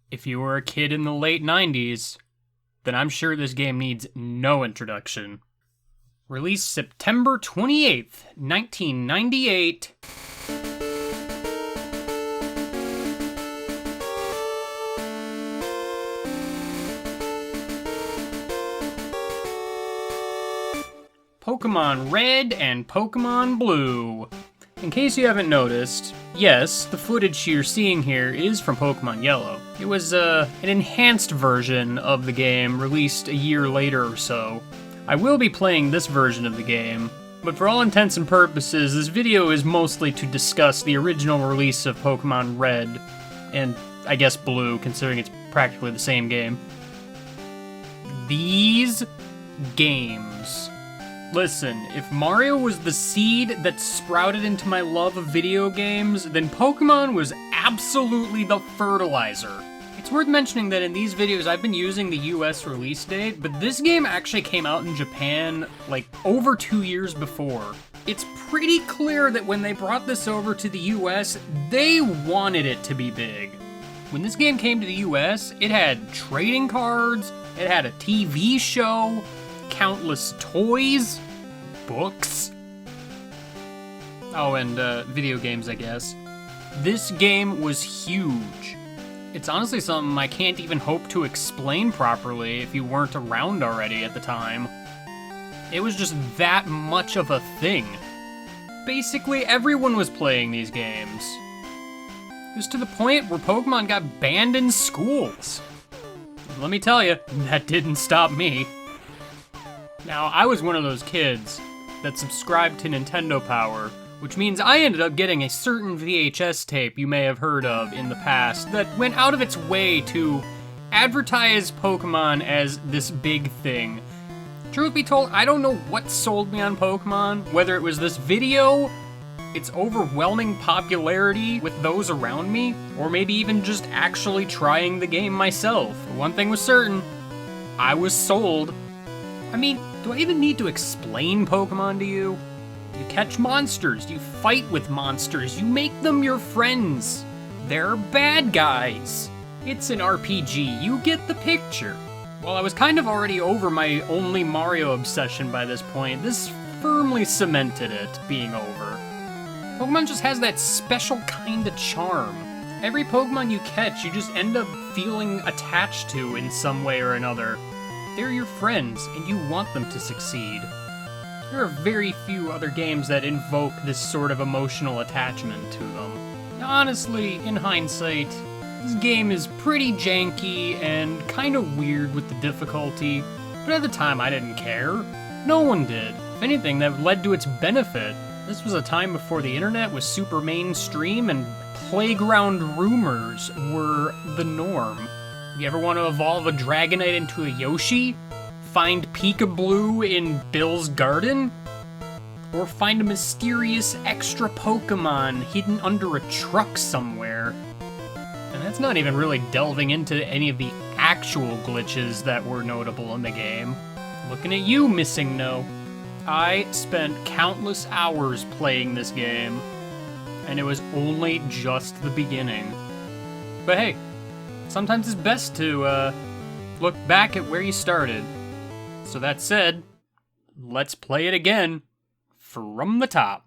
If you were a kid in the late 90s, then I'm sure this game needs no introduction. Released September 28th, 1998. Pokemon Red and Pokemon Blue. In case you haven't noticed, yes, the footage you're seeing here is from Pokemon Yellow. It was an enhanced version of the game released a year later or so. I will be playing this version of the game, but for all intents and purposes, this video is mostly to discuss the original release of Pokemon Red, and I guess Blue, considering it's practically the same game. These games. Listen, if Mario was the seed that sprouted into my love of video games, then Pokemon was absolutely the fertilizer. It's worth mentioning that in these videos I've been using the US release date, but this game actually came out in Japan like over 2 years before. It's pretty clear that when they brought this over to the US, they wanted it to be big. When this game came to the US, it had trading cards, it had a TV show, countless toys, books. Oh, and video games, I guess. This game was huge. It's honestly something I can't even hope to explain properly if you weren't around already at the time. It was just that much of a thing. Basically, everyone was playing these games. It was to the point where Pokemon got banned in schools. Let me tell you, that didn't stop me. Now, I was one of those kids that subscribed to Nintendo Power, which means I ended up getting a certain VHS tape you may have heard of in the past that went out of its way to advertise Pokemon as this big thing. Truth be told, I don't know what sold me on Pokemon, whether it was this video, its overwhelming popularity with those around me, or maybe even just actually trying the game myself. One thing was certain, I was sold. I mean, do I even need to explain Pokemon to you? You catch monsters, you fight with monsters, you make them your friends. They're bad guys. It's an RPG, you get the picture. While I was kind of already over my only Mario obsession by this point, this firmly cemented it being over. Pokemon just has that special kind of charm. Every Pokemon you catch, you just end up feeling attached to in some way or another. They're your friends, and you want them to succeed. There are very few other games that invoke this sort of emotional attachment to them. Now, honestly, in hindsight, this game is pretty janky and kind of weird with the difficulty, but at the time I didn't care. No one did. If anything, that led to its benefit. This was a time before the internet was super mainstream and playground rumors were the norm. You ever want to evolve a Dragonite into a Yoshi? Find Peekaboo in Bill's garden? Or find a mysterious extra Pokemon hidden under a truck somewhere? And that's not even really delving into any of the actual glitches that were notable in the game. Looking at you, Missing No. I spent countless hours playing this game, and it was only just the beginning. But hey, sometimes it's best to look back at where you started. So that said, let's play it again from the top.